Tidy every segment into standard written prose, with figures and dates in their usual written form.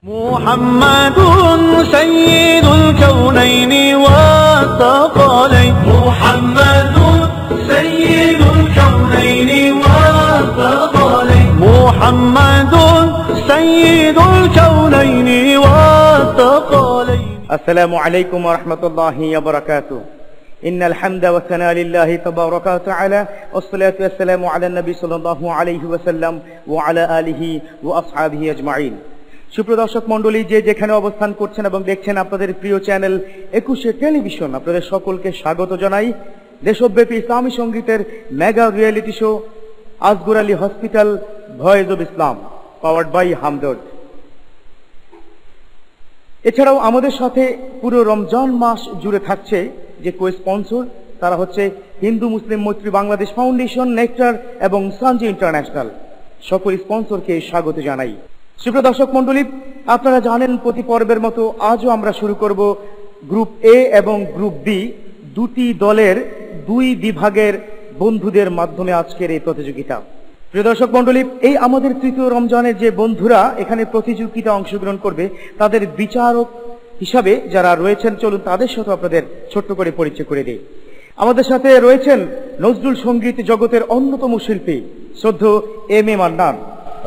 মুহাম্মাদুন সাইয়্যিদুল কাউনাইনি ওয়া সাকালাইন মুহাম্মাদুন সাইয়্যিদুল কাউনাইনি ওয়া সাকালাইন মুহাম্মাদুন সাইয়্যিদুল কাউনাইনি ওয়া সাকালাইন আসসালামু আলাইকুম ওয়া রাহমাতুল্লাহি ওয়া বারাকাতুহু ইন্নাল হামদা ওয়া সানা লিল্লাহি তাবারাকা ওয়া তাআলা ওয়াসসালাতু ওয়াসসালামু আলা নবী সাল্লাল্লাহু আলাইহি ওয়াসাল্লাম ওয়া আলা আলিহি ওয়া আসহাবিহি আজমাইন। সুপ্রদর্শক মণ্ডলী, যে যেখানে অবস্থান করছেন এবং দেখছেন আপনাদের প্রিয় চ্যানেল 21 টেলিভিশন, আপনাদের সকলকে স্বাগত জানাই। দেশব্যাপী ইসলামী সঙ্গীতের mega reality show Asgar Ali hospital voice of Islam, powered by Hamdard. এছাড়াও আমাদের সাথে পুরো রমজান মাস জুড়ে থাকছে যে কো স্পন্সর, তারা হচ্ছে হিন্দু মুসলিম মৈত্রী বাংলাদেশ ফাউন্ডেশন, নেকটার এবং সানজি ইন্টারন্যাশনাল। সকল স্পন্সরকে স্বাগত জানাই। সুপ্রিয় দর্শক মণ্ডলী, আপনারা জানেন প্রতি পর্বের মতো আজও আমরা শুরু করব গ্রুপ এ এবং গ্রুপ বি, দুটি দলের দুই বিভাগের বন্ধুদের মাধ্যমে আজকের এই প্রতিযোগিতা। প্রিয় দর্শক মণ্ডলী, এই আমাদের তৃতীয় রমজানের যে বন্ধুরা এখানে প্রতিযোগিতা অংশগ্রহণ করবে, তাদের বিচারক হিসাবে যারা রয়েছেন, চলুন তাদের সাথে আপনাদের ছোট্ট করে পরিচয় করে দিই। আমাদের সাথে রয়েছেন নজরুল সঙ্গীত জগতের অন্যতম শিল্পী শ্রদ্ধেয় এম এ মান্নান।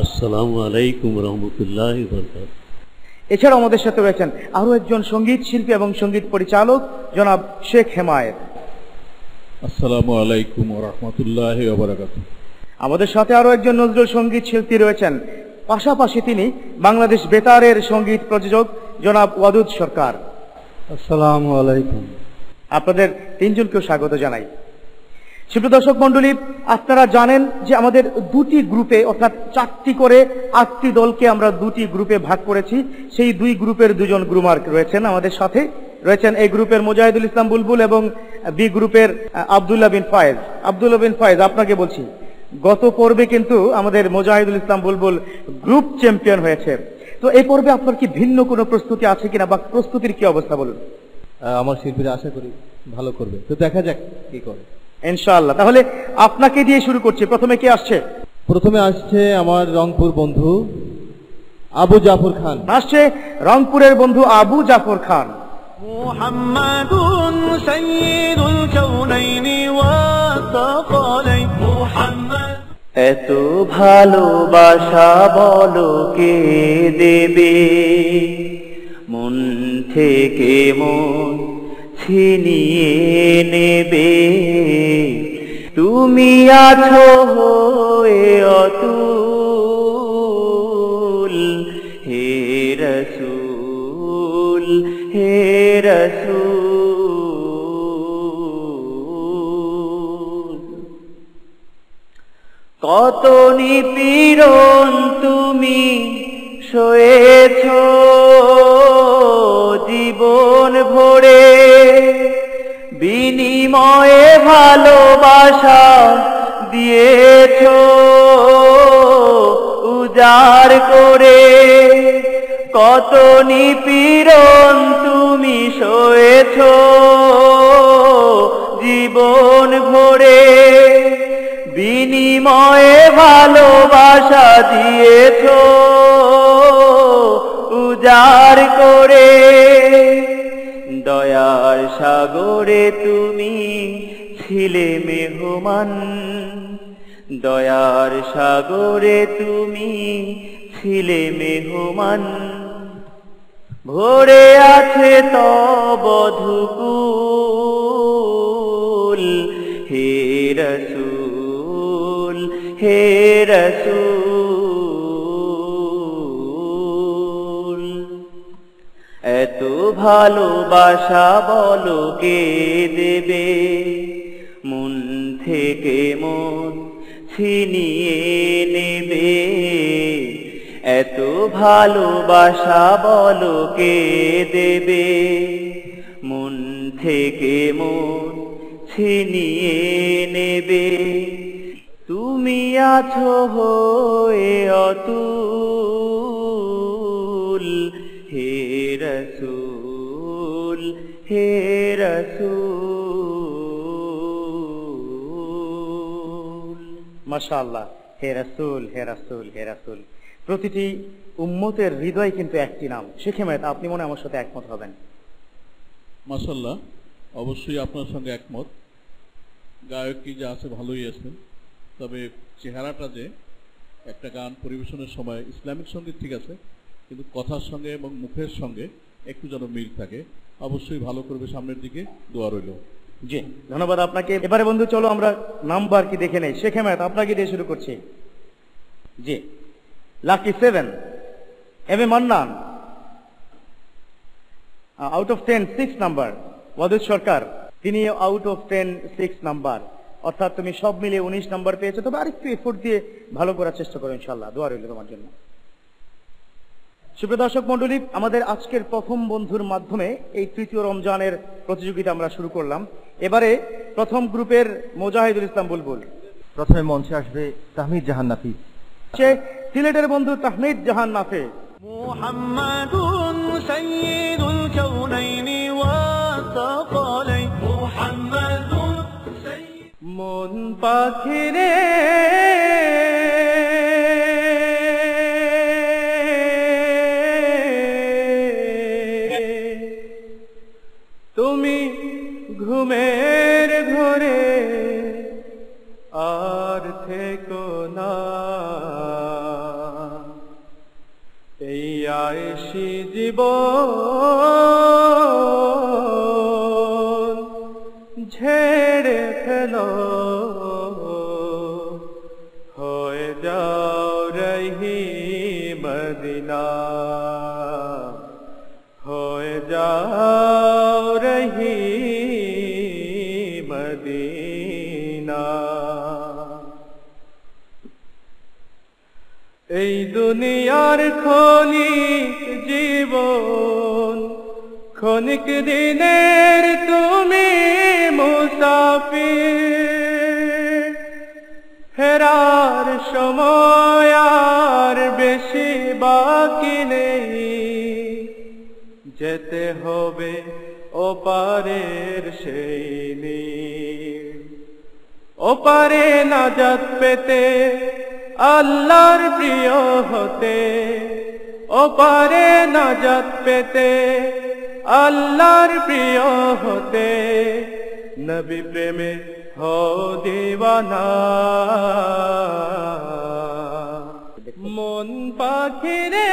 আসসালামু আলাইকুম রহমতুল্লাহি ওয়া বারাকাতুহু। এছাড়াও আমাদের সাথে রয়েছেন আরো একজন সঙ্গীত শিল্পী এবং সঙ্গীত পরিচালক জনাব শেখ হেমায়েত। আসসালামু আলাইকুম ওয়া রাহমাতুল্লাহি ওয়া বারাকাতুহু। আমাদের সাথে আরো একজন নজরুল সঙ্গীত শিল্পী রয়েছেন, পাশাপাশি তিনি বাংলাদেশ বেতারের সঙ্গীত প্রযোজক জনাব ওয়াদুদ সরকার। আসসালামু আলাইকুম। আপনাদের তিনজনকেও স্বাগত জানাই। সুপ্রিয় দর্শক মণ্ডলী, আপনারা জানেন যে আমাদের দুটি গ্রুপে, অর্থাৎ 4টি করে 8টি দলকে আমরা দুটি গ্রুপে ভাগ করেছি। সেই দুই গ্রুপের দুজন গ্রুমার্ক রয়েছেন আমাদের সাথে। রয়েছেন এই গ্রুপের মুজাহিদুল ইসলাম বুলবুল এবং বি গ্রুপের আব্দুল্লাহ বিন ফায়েজ। আব্দুল্লাহ বিন ফায়েজ, আপনাকে বলছি, গত পর্বে কিন্তু আমাদের মুজাহিদুল ইসলাম বুলবুল গ্রুপ চ্যাম্পিয়ন হয়েছে। তো এই পর্বে আপনার কি ভিন্ন কোনো প্রস্তুতি আছে কিনা, বা প্রস্তুতির কি অবস্থা বলুন? আমার শিল্পীরা আশা করি ভালো করবে, তো দেখা যাক কি করে। ইনশাআল্লাহ। তাহলে আপনাকে দিয়ে শুরু করছি। প্রথমে কে আসছে? প্রথমে আসছে আমার রংপুর বন্ধু আবু জাফর খান। আসছে রংপুরের বন্ধু আবু জাফর খান। মুহাম্মাদুন সাইয়্যিদুল কাউনাইনি ওয়া সাকালাইন মুহাম্মদ। এত ভালোবাসা বলো কে দেবে, মন থেকে মন ছিনিয়ে নেবে। তুমি আছো হয়ে অতুল, হে রাসূল হে রাসূল। কত নিপীড়ন তুমি সয়েছ জীবন ভরে, বিনিময়ে ভালোবাসা দিয়েছ উজাড় করে। কত নিপীড়ন তুমি সয়েছ জীবন ভরে, বিনিময়ে ভালোবাসা দিয়েছ উজাড় করে। দয়ার সাগরে তুমি ছিলে মেহমান, দয়ার সাগরে তুমি ছিলে মেহমান। ভরে আছে তব ধুকুল, হে রাসূল হে রাসূল। এত ভালোবাসা বলো কে দেবে, মন থেকে মন ছিনিয়ে নেবে। এত ভালোবাসা বলো কে দেবে, মন থেকে মন ছিনিয়ে নেবে। তুমি আছো হয়ে অতুল, হে রাসূল হে রাসূল। মাশাআল্লাহ, হে রাসূল হে রাসূল হে রাসূল। প্রতিটি উম্মতের হৃদয় কিন্তু একটি নাম। শেখ হেমায়েত, আপনি মনে আমার সাথে একমত হবেন। মাশাআল্লাহ, অবশ্যই আপনার সঙ্গে একমত। গায়ক কি যে আছে ভালোই আছেন, তবে চেহারাটা যে একটা গান পরিবেশনের সময় ইসলামিক সঙ্গীত ঠিক আছে, কিন্তু কথার সঙ্গে এবং মুখের সঙ্গে একটু যেন মিল থাকে। অবশ্যই ভালো করবে, সামনের দিকে দোয়া রইল। জি, ধন্যবাদ আপনাকে। এবারে বন্ধু চলো আমরা নাম্বার কি দেখে নেই। শেখ হেমায়েত, আপনাকে দিয়ে শুরু করছি। জি, lucky 7, M A Mannan out of 10 6 number. Wadud Sarkar, তিনি আউট অফ 10 6 নাম্বার, অর্থাৎ তুমি সব মিলিয়ে 19 নাম্বার পেয়েছো। তবে আরেকটু এফোর্ট দিয়ে ভালো করার চেষ্টা করো, ইনশাআল্লাহ। দোয়া রইল তোমার জন্য। সুপ্রিয় দর্শক মন্ডলী, আমাদের আজকের প্রথম বন্ধুর মাধ্যমে এই তৃতীয় রমজানের প্রতিযোগিতা আমরা শুরু করলাম। এবারে প্রথম গ্রুপের মোজাহিদুল ইসলাম বুলবুল। প্রথমে মঞ্চে আসবে তাহমিদ জাহান নাফি। সে সিলেটের বন্ধু তাহমিদ জাহান নাফি। মুহাম্মাদুন সাইয়্যিদুল কাউনাইনি ওয়া সাকালাইন। মুহাম্মাদুন মন পাখিরে তুমি ঘুমের ঘরে আর থেকো না, এই আয়েশি জীবন ঝেড়ে ফেলো, হয়ে যাও রহি মদিনা, হয়ে যাও রহি মদিনা। এই দুনিয়ার ক্ষণিক জীবন, ক্ষণিক দিনের তুমি মুসাফির, ফেরার সময় আর বেশি বাকি নেই, যেতে হবে ওপারের সেই নীর। ওপারে নাজাত পেতে, আল্লাহর প্রিয় হতে, ওপারে নাজাত পেতে, আল্লাহর প্রিয় হতে, নবী প্রেমে হও দিওয়ানা। মন পাখিরে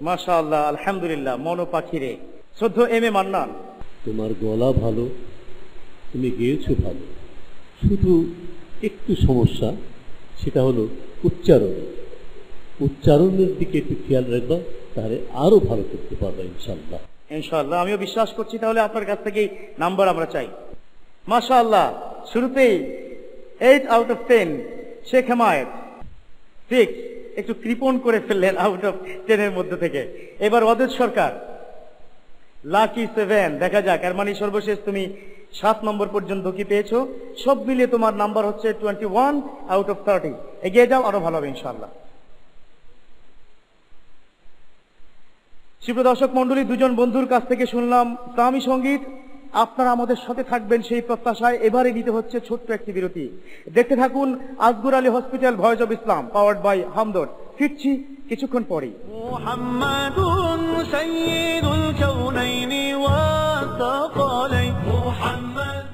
মাশাআল্লাহ, আলহামদুলিল্লাহ, মন পাখিরে। শ্রদ্ধ এম এ মান্নান। তোমার গলা ভালো, তুমি গেয়েছো ভালো, শুধু একটু সমস্যা, সেটা হলো উচ্চারণ। উচ্চারণের দিকে একটু খেয়াল রাখবা, তাহলে আরো ভালো করতে পারবা ইনশাআল্লাহ। ইনশাআল্লাহ, আমিও বিশ্বাস করছি। তাহলে আপনার কাছ থেকে নাম্বার আমরা চাই। মাশাআল্লাহ, শুরুতেই 8 আউট অফ 10 শেখ হেমায়েত। 6 একটু কৃপণ করে ফেললেন আউট অফ 10 এর মধ্যে থেকে। এবার ওয়াদুদ সরকার, লাকি 7। দেখা যাক, এর মানে সর্বশেষ তুমি 7 নম্বর পর্যন্ত কি পেয়েছো। সব মিলিয়ে তোমার নাম্বার হচ্ছে 21 আউট অফ 30। এগিয়ে যাও, আরো ভালো হবে ইনশাআল্লাহ। সুপ্রিয় দর্শক মন্ডলী, দুজন বন্ধুর কাছ থেকে শুনলাম ইসলামী সঙ্গীত। আপনারা আমাদের সাথে থাকবেন সেই প্রত্যাশায় এবারে নিতে হচ্ছে ছোট্ট একটি বিরতি। দেখতে থাকুন Asgar Ali hospital, voice of Islam, powered by Hamdard. ফিরছি কিছুক্ষণ পরেই। মুহাম্মাদুন সাইয়্যিদুল কাউনাইনি ওয়া সাকালাইন। মুহাম্মাদ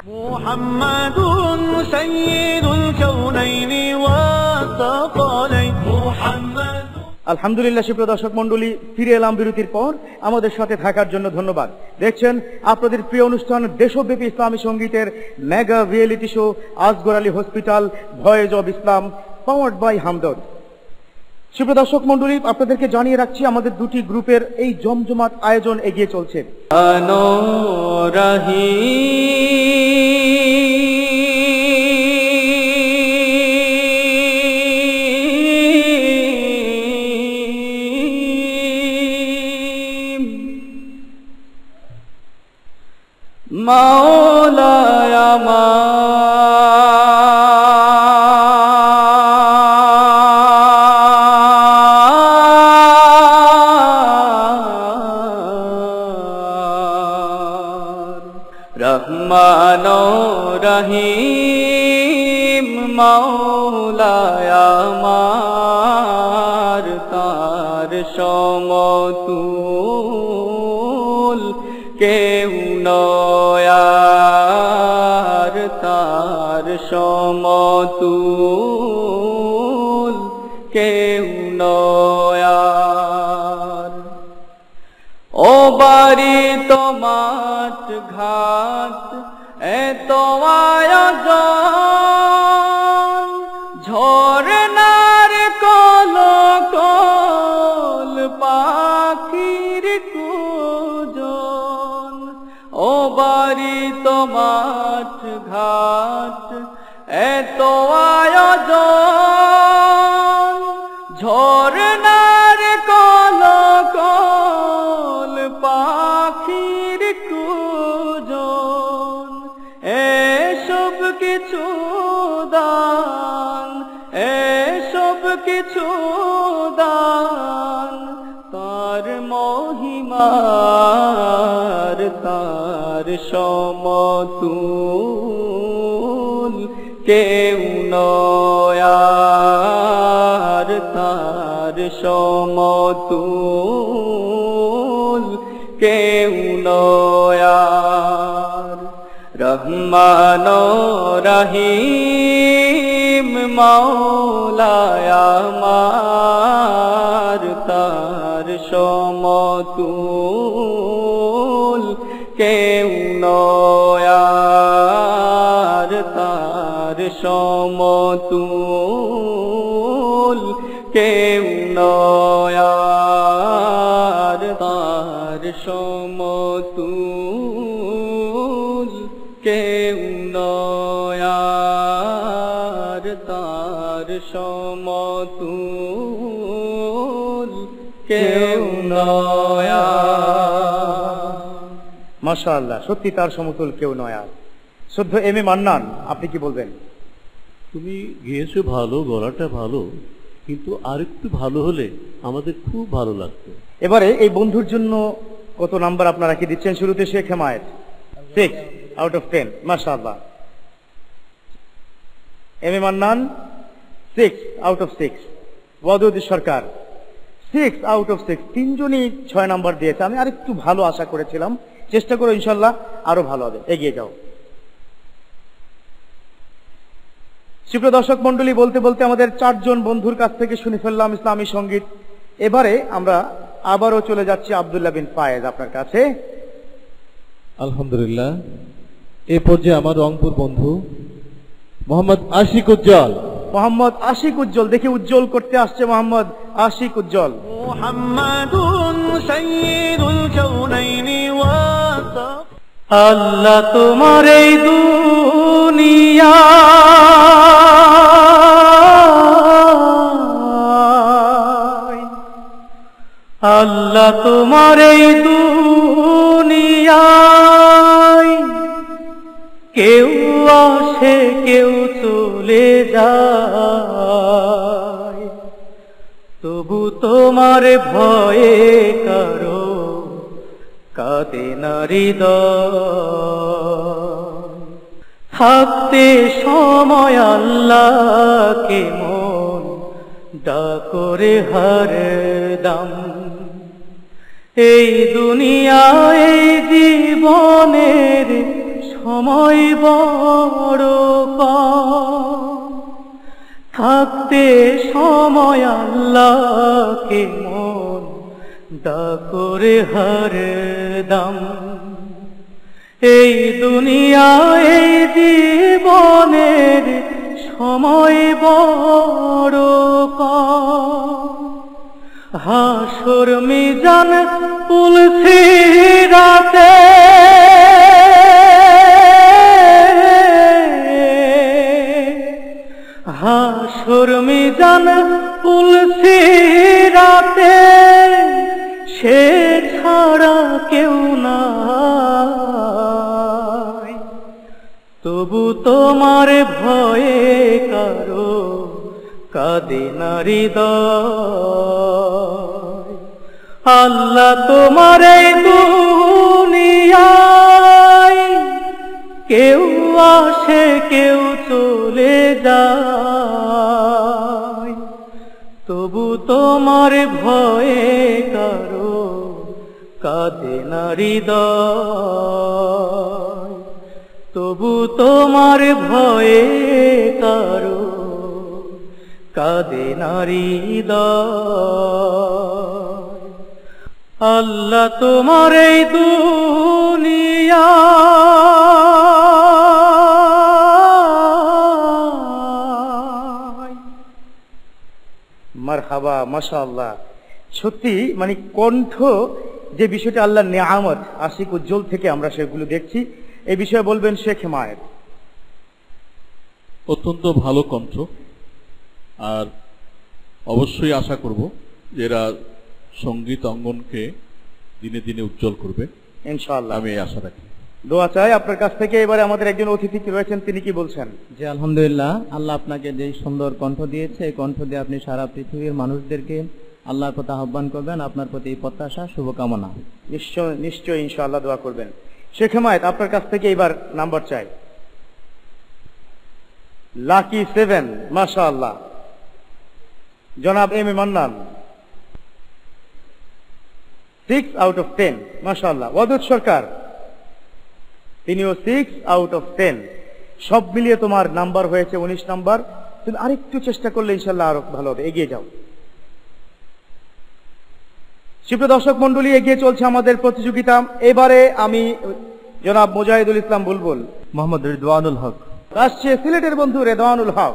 মুহাম্মাদুন সাইয়্যিদুল কাউনাইনি ওয়া সাকালাইন। মুহাম্মাদ। আলহামদুলিল্লাহ, সুপ্রিয় দর্শক মন্ডলী, ফিরে এলাম বিরতির পর। আমাদের সাথে থাকার জন্য ধন্যবাদ। দেখছেন আপনাদের প্রিয় অনুষ্ঠান দেশব্যাপী ইসলামী সঙ্গীতের mega reality show Asgar Ali hospital, voice of Islam, powered by Hamdard. সুপ্রিয় দর্শক মন্ডলী, আপনাদেরকে জানিয়ে রাখছি আমাদের দুটি গ্রুপের এই জমজমাট আয়োজন এগিয়ে চলছে। মাওলায় আমার রহিম মাওলায় আমার তার সমতুল কেউ নয় আর তার সমতুল কেউ নয় আর। ও বাড়ি তো মাঠ ঘাট এত আয়োজন ঝরনার কলকল পাখির কুজন। ও বাড়ি তো মাঠ ঘাট এত আয়োজন ঝরনার কলকল পাখির কুজন। এসব কিছু দান এসব কিছু দান তার মহিমার তার সমতুল কেউ নয় আর তার সমতুল কেউ নয় আর। রহমান রহিম মাওলায় আমার তার সমতুল কেউ নয় আর তার সমতুল কেউ নয় আর তার সমতুল কেউ নয় আর তার সমতুল কেউ নয়। মাশাআল্লাহ, সত্যি তার সমতুল কেউ নয় আর। শুদ্ধ এম এ মান্নান, আপনি কি বলবেন? তুমি গেয়েছো ভালো, গলাটা ভালো, কিন্তু আরেকটু ভালো হলে আমাদের খুব ভালো লাগতো। এবারে এই বন্ধুর জন্য কত নাম্বার আপনারা কি দিচ্ছেন? শুরুতে শেখ হেমায়েত 6 out of 10। মাশাআল্লাহ। M A Mannan 6 out of 6। Wadud Sarkar 6 out of 6। তিনজনই 6 নাম্বার দিয়েছে। আমি আরেকটু ভালো আশা করেছিলাম, চেষ্টা করো ইনশাল্লাহ আরো ভালো হবে, এগিয়ে যাও। সুপ্রিয় দর্শক মন্ডলী, বলতে বলতে আমাদের 4 জন বন্ধুর কাছ থেকে শুনে ফেললাম ইসলামী সঙ্গীত। এবারে আমরা আবারও চলে যাচ্ছি আব্দুল্লাহ বিন ফায়েজ আপনার কাছে। আলহামদুলিল্লাহ, এ পর্যায়ে আমার রংপুর বন্ধু মোহাম্মদ আশিক উজ্জ্বল। মোহাম্মদ আশিক উজ্জ্বল, দেখি উজ্জ্বল করতে আসছে মোহাম্মদ আশিক উজ্জ্বল। মুহাম্মাদুন সাইয়্যিদুল কাউনাইনি ওয়া আল্লাহ তোমার এই দুনিয়া আল্লাহ তোমার এই দুনিয়ায় কেউ আসে কেউ চলে যায়, তবু তোমার ভয়ে কারো কাঁদে না হৃদয়। থাকতে সময় আল্লাহকে মন ডাকরে হরদম, এই দুনিয়ায় এই জীবনের সময় বড় কম। থাকতে সময় আল্লাহকে মন ডাকরে হরদম, এই দুনিয়ায় এই জীবনের সময় বড় কম। হাসর মিজান পুলসিরাতে হাসর মিজান পুলসিরাতে সে ছাড়া কেউ নাই, তবু তোমার ভয়ে কারো কাঁদে না হৃদয়। আল্লাহ তোমার এই দুনিয়ায় কেউ আসে কেউ চলে যায়, তবু তোমার ভয়ে কারো কাঁদে না হৃদয়, তবু তোমার ভয়ে কারো কাঁদে না হৃদয়। আল্লাহ তোমার এই দুনিয়া মারহাবা, মাশাআল্লাহ। সত্যি মানে কণ্ঠ যে বিষয়টা আল্লাহর নেয়ামত, আশিক উজ্জ্বল থেকে আমরা সেগুলো দেখছি। এই বিষয়ে বলবেন শেখ হেমায়েত। অত্যন্ত ভালো কণ্ঠ, আর অবশ্যই আশা করব যে এরা সঙ্গীত অঙ্গনকে দিনে দিনে উজ্জ্বল করবে ইনশাআল্লাহ, আমি এই আশা রাখি। দোয়া চাই আপনার কাছ থেকে। এবারে আমাদের একজন অতিথি রয়েছেন, তিনি কি বলছেন? জি আলহামদুলিল্লাহ, আল্লাহ আপনাকে যে সুন্দর কণ্ঠ দিয়েছে, এই কণ্ঠ দিয়ে আপনি সারা পৃথিবীর মানুষদেরকে আল্লাহর প্রতি আহ্বান করবেন। আপনার প্রতি এই প্রত্যাশা, শুভকামনা। নিশ্চয় নিশ্চয় ইনশাআল্লাহ দোয়া করবেন। শেখ হেমায়েত, আপনার কাছ থেকে এবার নাম্বার চাই। লাকি 7, মাশাআল্লাহ। জনাব M A Mannan 6 out of 10, মাশাআল্লাহ। ওয়াদুদ সরকার, তিনিও 6 out of 10। সব মিলিয়ে তোমার নাম্বার হয়েছে 19 নাম্বার। তুমি আরেকটু চেষ্টা করলে ইনশাআল্লাহ আরো ভালো হবে, এগিয়ে যাও। সুপ্রিয় দর্শক মন্ডলী, এগিয়ে চলছে আমাদের প্রতিযোগিতা। এবারে আমি জনাব মুজাহিদুল ইসলাম বুলবুল, মোহাম্মদ রিদওয়ানুল হক, আসছে সিলেটের বন্ধু রেদওয়ানুল হক।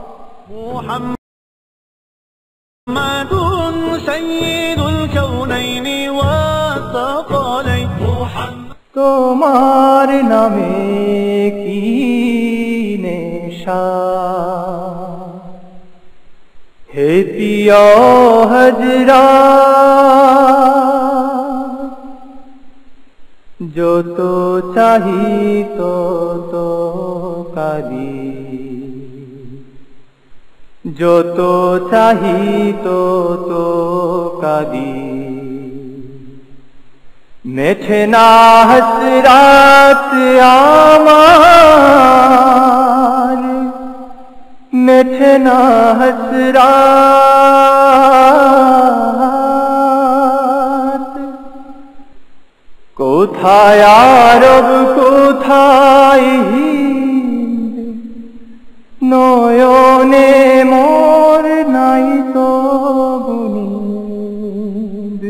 মুহাম্মাদুন সাইয়্যিদুল কাউনাইনি ওয়া সাকালাইন। তোমার নামে কি নেশা, হে পিয়া হজরা, যত চাহি তত কারি, যত চাহি তত কারি। মেঠে না হসরাত আমার, মেঠে না হসরাত। কোথায় আরব কোথায় হিন্দ, নয়নে মোর নাই তো বুনিদ।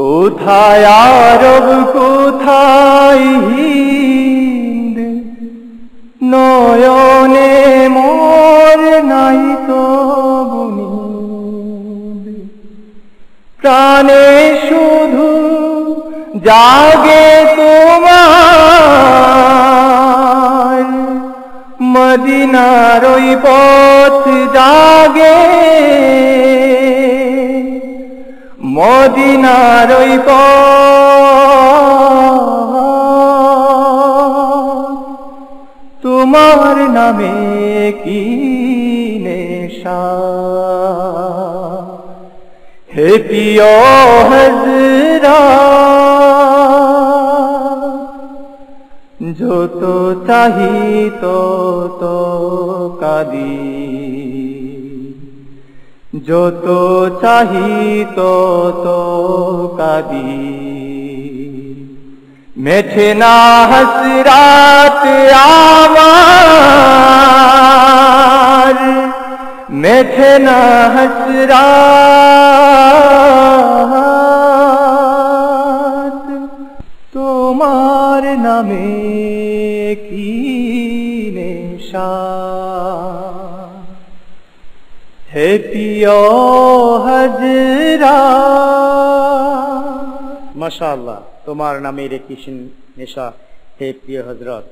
কোথায় আরব কোথায় হিন্দ, নয়নে মোর নাই তো বুনিদ। প্রাণে শুধু জাগে তোমার মদিনার ওই পথ জাগে, মদিনার ওই পথ। তোমার নামে কি নেশা, হে প্রিয় হজরা, যত চাহি তত কাঁদি, যত চাহি তত কাঁদি। মেঠে না হসরাত আমার, মেঠে না হসরাত। তোমার নামে কি নেশা, হে প্রিয় হজরা। মাশাআল্লাহ, তোমার নামে রেখি নেশা, হে প্রিয় হজরত।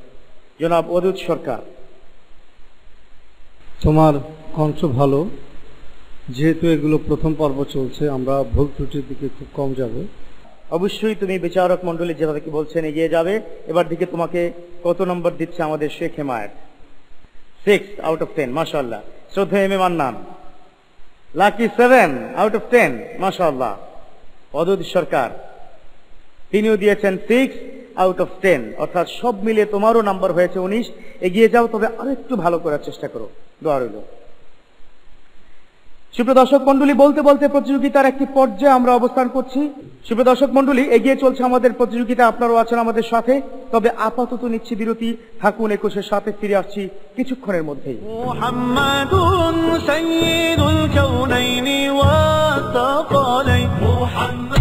জনাব ওয়াদুদ সরকার, তোমার কণ্ঠ ভালো, যেহেতু এগুলো প্রথম পর্ব চলছে, আমরা ভুল ত্রুটির দিকে খুব কম যাব। অবশ্যই তুমি বিচারক মন্ডলী যেভাবে কি বলছেন এগিয়ে যাবে। এবার দিকে তোমাকে কত নম্বর দিচ্ছে আমাদের শেখ হেমায়েত? 6 out of 10, মাশাআল্লাহ। শ্রদ্ধা M A Mannan Lucky 7 out of 10, মাশাআল্লাহ। ওয়াদুদ সরকার, তিনিও দিয়েছেন 6 আউট অফ 10, অর্থাৎ সব মিলিয়ে তোমারও নাম্বার হয়েছে 19। এগিয়ে যাও, তবে আরো একটু ভালো করার চেষ্টা করো। দোয়া রইল। সুপ্রিয় দর্শক মন্ডলী, বলতে বলতে প্রতিযোগিতার একটি পর্যায়ে আমরা অবস্থান করছি। সুপ্রিয় দর্শক মন্ডলী, এগিয়ে চলছে আমাদের প্রতিযোগিতা, আপনারাও আছেন আমাদের সাথে। তবে আপাতত নিচ্ছি বিরতি, থাকুন 21-এর সাথে, ফিরে আসছি কিছুক্ষণের মধ্যেই। মুহাম্মাদুন সাইয়্যিদুল কাউনাইনি ওয়া সাকালাইন। মুহাম্মদ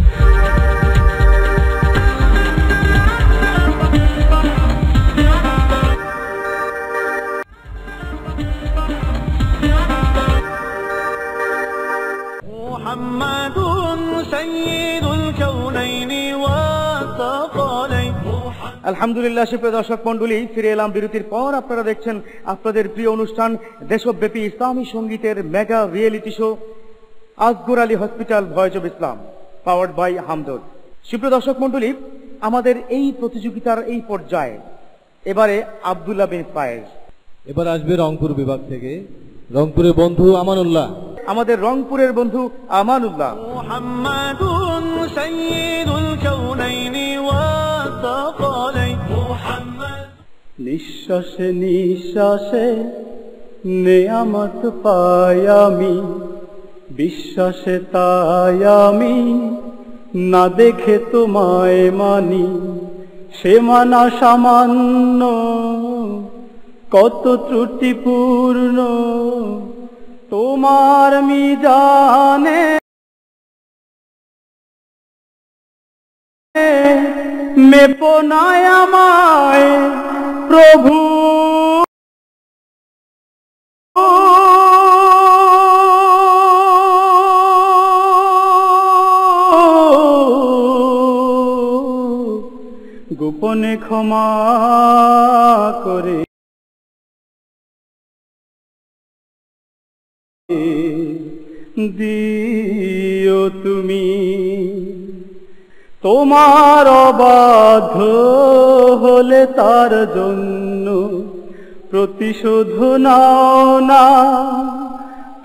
মুহাম্মাদুন সাইয়্যিদুল কাউনাইনি ওয়া সাকালাইন। আলহামদুলিল্লাহ। সুপ্রিয় দর্শক মন্ডলী, ফিরে এলাম বিরতির পর। আপনারা দেখছেন আপনাদের প্রিয় অনুষ্ঠান দেশব্যাপী ইসলামী সঙ্গীতের mega reality show Asgar Ali hospital voice of Islam, powered by Hamdard. সুপ্রিয় দর্শক মন্ডলী, আমাদের এই প্রতিযোগিতার এই পর্যায়ে এবারে আব্দুল্লাহ বিন ফায়েজ। এবার আসবে রংপুর বিভাগ থেকে রংপুরের বন্ধু আমানুল্লাহ। আমাদের রংপুরের বন্ধু আমানুল্লাহ। মুহাম্মাদুন সাইয়্যিদুল কাউনাইনি ওয়া সাকালাইন। মুহাম্মদ নিঃশ্বাসে নিঃশ্বাসে নেয়ামত পাই আমি, বিশ্বাসে তাই আমি না দেখে তোমায় মানি। সে মানা সামান্য, কত ত্রুটিপূর্ণ তোমার মিজানে। মেপো নাই আমায় প্রভু, গোপনে ক্ষমা করে দিও তুমি। তোমার অবাধ্য হলে তার জন্য প্রতিশোধ নাও না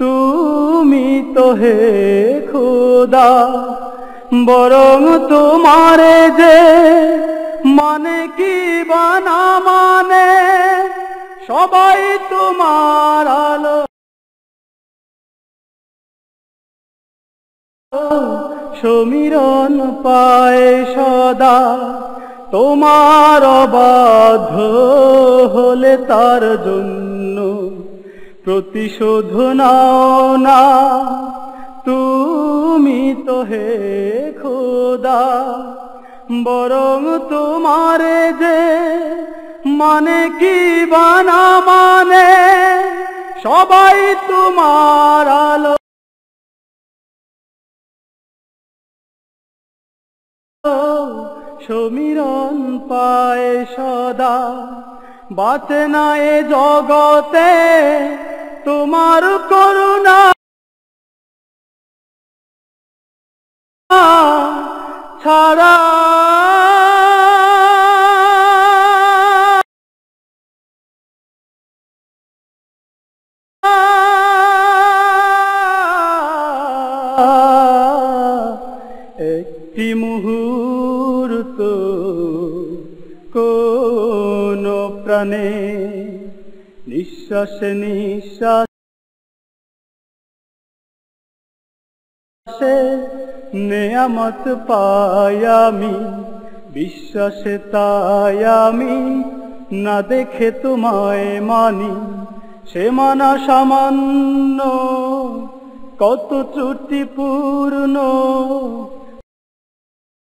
তুমি তো হে খোদা। বরং তোমারে যে মানে কি বানা মানে, সবাই তোমার আলো সমীরণ পায় সদা। তোমার অবাধ্য হলে তার জন্য প্রতিশোধ নাও না তুমি তো হে খোদা। বরং তোমারে যে মানে কি বানা মানে, সবাই তোমার আলো সমীরণ পায় সদা। বাঁচে না এ জগতে তোমার করুণা ছাড়া। একটি মুহূর্ত কোন প্রাণে নিঃশ্বাসে নিঃশ্বাসে নেয়ামত পাই আমি, বিশ্বাসে তাই আমি না দেখে তোমায় মানি। সে মানা সামান্য, কত ত্রুটিপূর্ণ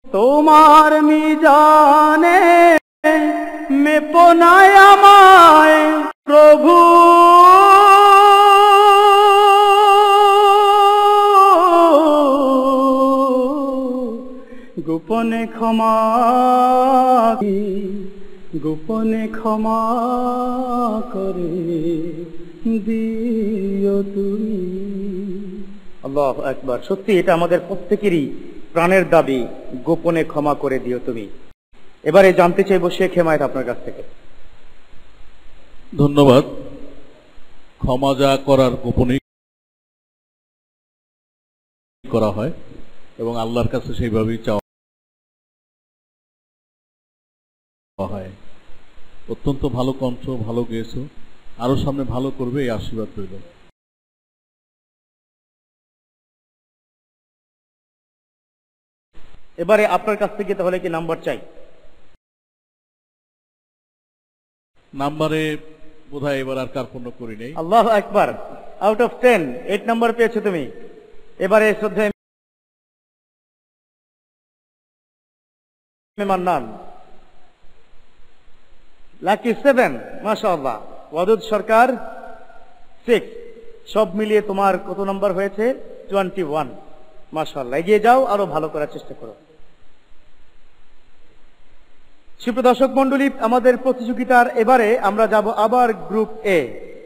তোমার মিজানে। মেপো নাই আমায় প্রভু, গোপনে ক্ষমা গোপনে ক্ষমা করে দিও তুমি। আল্লাহু আকবার। সত্যি এটা আমাদের প্রত্যেকেরই প্রাণের দাবি, গোপনে ক্ষমা করে দিও তুমি। এবারে জানতে চাইব শেখ হেমায়েত আপনার কাছ থেকে। ধন্যবাদ। ক্ষমা যা করার গোপনে করা হয় এবং আল্লাহর কাছে সেইভাবেই চাওয়া। অত্যন্ত ভালো কণ্ঠ, ভালো গেয়েছো, আরো সামনে ভালো করবে, এই আশীর্বাদ রইল। এবারে আপনার কাছ থেকে তাহলে কি নাম্বার চাই? নাম্বারে বোধহয় এবার আর কার্পণ্য করি নেই। আল্লাহু আকবার, আউট অফ 10 8 নাম্বার পেয়েছো তুমি। এবারে শ্রদ্ধেয় মান্নান, লাকি 7, মাশাআল্লাহ। ওয়াদুদ সরকার 6। সব মিলিয়ে তোমার কত নাম্বার হয়েছে? 21। মাশাআল্লাহ, এগিয়ে যাও, আরো ভালো করার চেষ্টা করো। সুপ্রদর্শক মন্ডলী, আমাদের প্রতিযোগিতার এবারে আমরা যাব আবার গ্রুপ এ।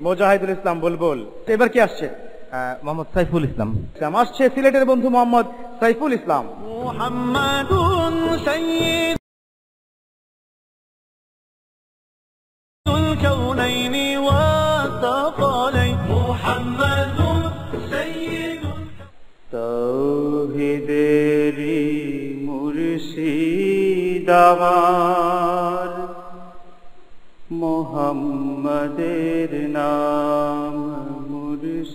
মোজাহিদুল ইসলাম বুলবুল, এবার কি আসছে? মোহাম্মদ সাইফুল ইসলাম। আসছে সিলেটের বন্ধু মোহাম্মদ সাইফুল ইসলাম। মুহাম্মাদুন সাইয়্যিদুল কাউনাইনি ওয়া সাকালাইন, মুহাম্মাদুন সাইয়্যিদুল তাওহীদেরি মুর্শিদ আমার, মুহাম্মাদের নাম মুর্শিদ,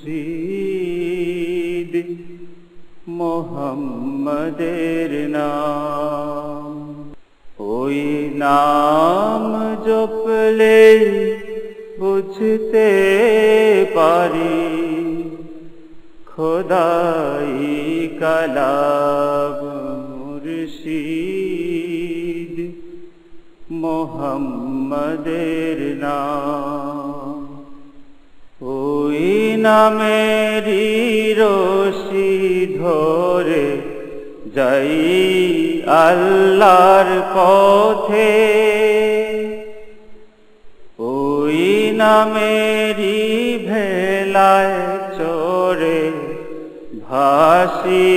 মুহাম্মাদের নাম। ওই নাম জপলে বুঝতে পারি খোদাই কালাম মুর্শিদ, মুহাম্মাদের নাম। ওই নামেরই রশি ধরে যাই আল্লাহর পথে, ওই নামেরই ভেলায় চড়ে ভাসি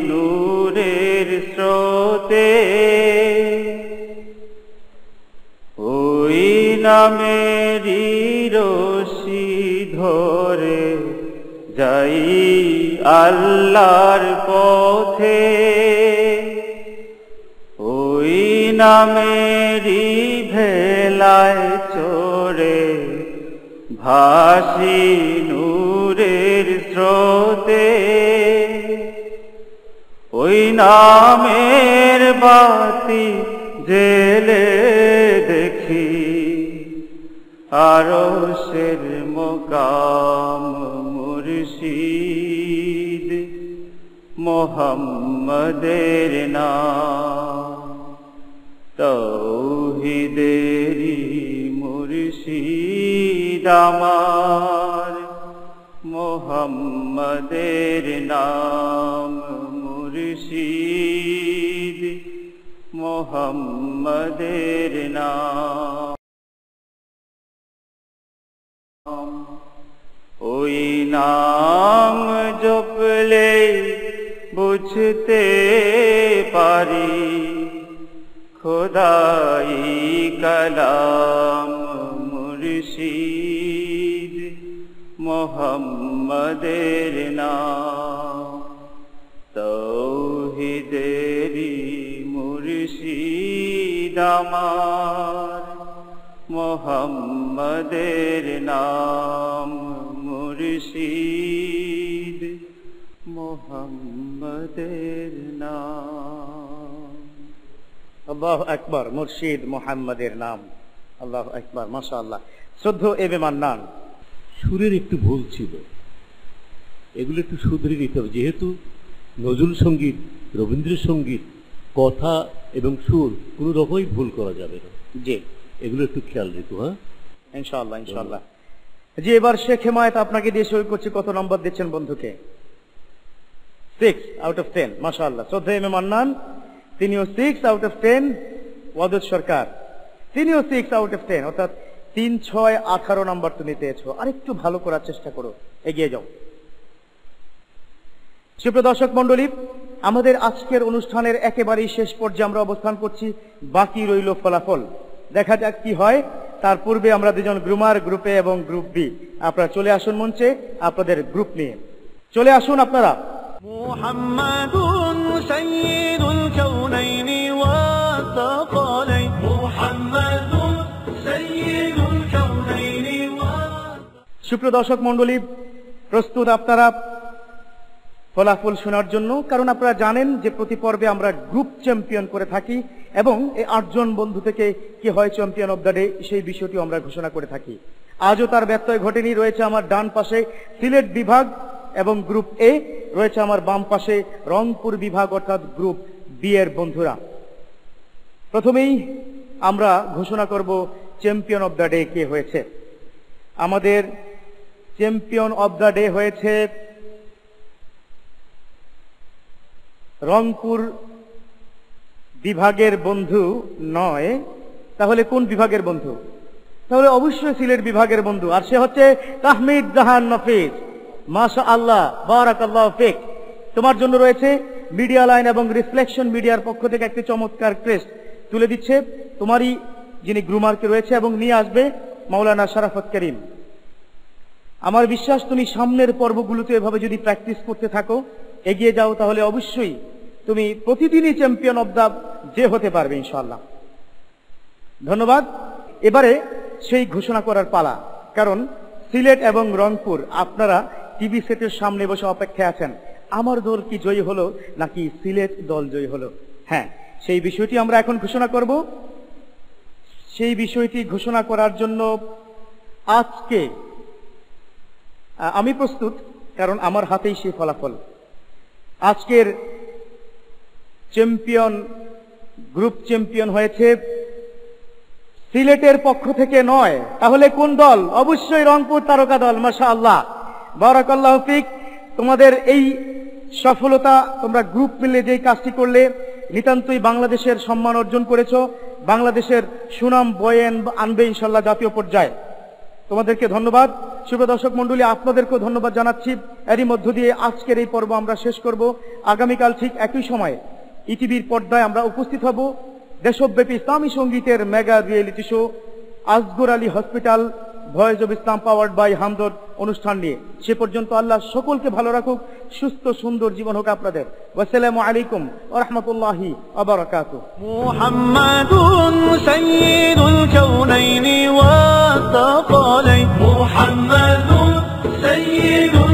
নূরের স্রোতে, ওই নামেরই রশি ধরে যাই আল্লাহর পথে, ওই নামেরই ভেলায় চড়ে ভাসি নূরের স্রোতে, ওই নামের বাতি জেলে দেখি আরশের মুকাম মুর্শিদ, মুহাম্মাদের নাম। তাওহীদেরি মুর্শিদ আমার, মুহাম্মাদের নাম মুর্শিদ, মুহাম্মাদের নাম। ওই নাম জপলে বুঝতে পারি খোদাই কালাম মুর্শিদ, মুহাম্মাদের নাম। তাওহীদেরি মুর্শিদ আমার, মুহাম্মাদের নাম মুর্শিদ, মুহাম্মাদের নাম। আল্লাহু আকবার, মুর্শিদ মুহাম্মাদের নাম। আল্লাহু আকবার, মাশাআল্লাহ। শ্রদ্ধেয় এ মান্নান, সুরের একটু ভুল ছিল, এগুলো একটু শুধরে নিতে হবে। যেহেতু নজরুল সঙ্গীত, রবীন্দ্রসঙ্গীত, কথা এবং সুর কোনো রকমই ভুল করা যাবে না। জি, এগুলো একটু খেয়াল রেখো। হ্যাঁ, ইনশাআল্লাহ ইনশাআল্লাহ। জি, এবার শেখ হেমায়েত আপনাকে দিয়ে সই করছে। কত নম্বর দিচ্ছেন বন্ধুকে? 6 আউট অফ 10, মাশাআল্লাহ। শ্রদ্ধেয় এম এ মান্নান, তিনিও 6 আউট অফ 10। ওয়াদুদ সরকার, তিনিও 6 আউট অফ 10, অর্থাৎ 3, 6, 18 নাম্বার তুমি পেয়েছো। আরেকটু ভালো করার চেষ্টা করো, এগিয়ে যাও। সুপ্রিয় দর্শক মন্ডলী, আমাদের আজকের অনুষ্ঠানের একেবারেই শেষ পর্যায়ে আমরা অবস্থান করছি। বাকি রইল ফলাফল, দেখা যাক কি হয়। তার পূর্বে আমরা দুজন গ্রুমার, গ্রুপ এ এবং গ্রুপ বি, আপনারা চলে আসুন মঞ্চে আপনাদের গ্রুপ নিয়ে। চলে আসুন আপনারা। মুহাম্মাদুন সাইয়্যিদুল কাউনাইনি ওয়া সাকালাইন, মুহাম্মাদুন সাইয়্যিদুল সুপ্রিয় দর্শক মণ্ডলী, প্রস্তুত আপনারা ফলাফল শোনার জন্য? কারণ আপনারা জানেন যে প্রতি পর্বে আমরা গ্রুপ চ্যাম্পিয়ন করে থাকি এবং এই 8 জন বন্ধু থেকে কি হয় চ্যাম্পিয়ন অব দ্য ডে সেই বিষয়টি আমরা ঘোষণা করে থাকি। আজও তার ব্যত্যয় ঘটেনি। রয়েছে আমার ডান পাশে সিলেট বিভাগ এবং গ্রুপ এ, রয়েছে আমার বাম পাশে রংপুর বিভাগ অর্থাৎ গ্রুপ বি এর বন্ধুরা। প্রথমেই আমরা ঘোষণা করব চ্যাম্পিয়ন অব দ্য ডে কে হয়েছে। আমাদের চ্যাম্পিয়ন অব দ্য ডে হয়েছে রংপুর বিভাগের বন্ধু নয়। তাহলে কোন বিভাগের বন্ধু? তাহলে অবশ্যই সিলেট বিভাগের বন্ধু, আর সে হচ্ছে তাহমিদ জাহান নফিস। মাশাআল্লাহ, বারাকাল্লাহ ফিক। তোমার জন্য রয়েছে মিডিয়া লাইন এবং রিফ্লেকশন মিডিয়ার পক্ষ থেকে একটি চমৎকার ক্রেস্ট তুলে দিচ্ছে তোমারই যিনি গ্রুমারকে রয়েছে, এবং নিয়ে আসবে মাওলানা শরাফত করিম। আমার বিশ্বাস তুমি সামনের পর্বগুলোতে এভাবে যদি প্র্যাকটিস করতে থাকো, এগিয়ে যাও, তাহলে অবশ্যই তুমি প্রতিদিনই চ্যাম্পিয়ন অব দ্য ডে হতে পারবে ইনশাআল্লাহ। ধন্যবাদ। এবারে সেই ঘোষণা করার পালা, কারণ সিলেট এবং রংপুর আপনারা টিভি সেটের সামনে বসে অপেক্ষায় আছেন আমার দল কি জয়ী হলো নাকি সিলেট দল জয়ী হলো। হ্যাঁ, সেই বিষয়টি আমরা এখন ঘোষণা করব। সেই বিষয়টি ঘোষণা করার জন্য আজকে আমি প্রস্তুত, কারণ আমার হাতেই সেই ফলাফল। আজকের চ্যাম্পিয়ন, গ্রুপ চ্যাম্পিয়ন হয়েছে সিলেটের পক্ষ থেকে নয়। তাহলে কোন দল? অবশ্যই রংপুর তারকা দল। মাশাআল্লাহ, বারাকাল্লাহু ফিক। তোমাদের এই সফলতা, তোমরা গ্রুপ মিলে যেই কাজটি করলে নিতান্তই বাংলাদেশের সম্মান অর্জন করেছো, বাংলাদেশের সুনাম বয়ে আনবে ইনশাআল্লাহ জাতীয় পর্যায়ে। তোমাদেরকে ধন্যবাদ। শুভ দর্শক মণ্ডলী, আপনাদেরকেও ধন্যবাদ জানাচ্ছি। এরই মধ্য দিয়ে আজকের এই পর্ব আমরা শেষ করব। আগামীকাল ঠিক একই সময় ইটিভির পর্দায় আমরা উপস্থিত হব দেশব্যাপী ইসলামী সঙ্গীতের mega reality show Asgar Ali hospital voice of Islam powered by Hamdard অনুষ্ঠান নিয়ে। সে পর্যন্ত আল্লাহ সকলকে ভালো রাখুক, সুস্থ সুন্দর জীবন হোক আপনাদের। ওয়াসসালামু আলাইকুম ওয়া রাহমাতুল্লাহি ওয়া বারাকাতুহু। মুহাম্মাদুন সাইয়্যিদুল কাউনাইনি ওয়া সাকালাইন। মুহাম্মাদুন সাইয়্যিদুল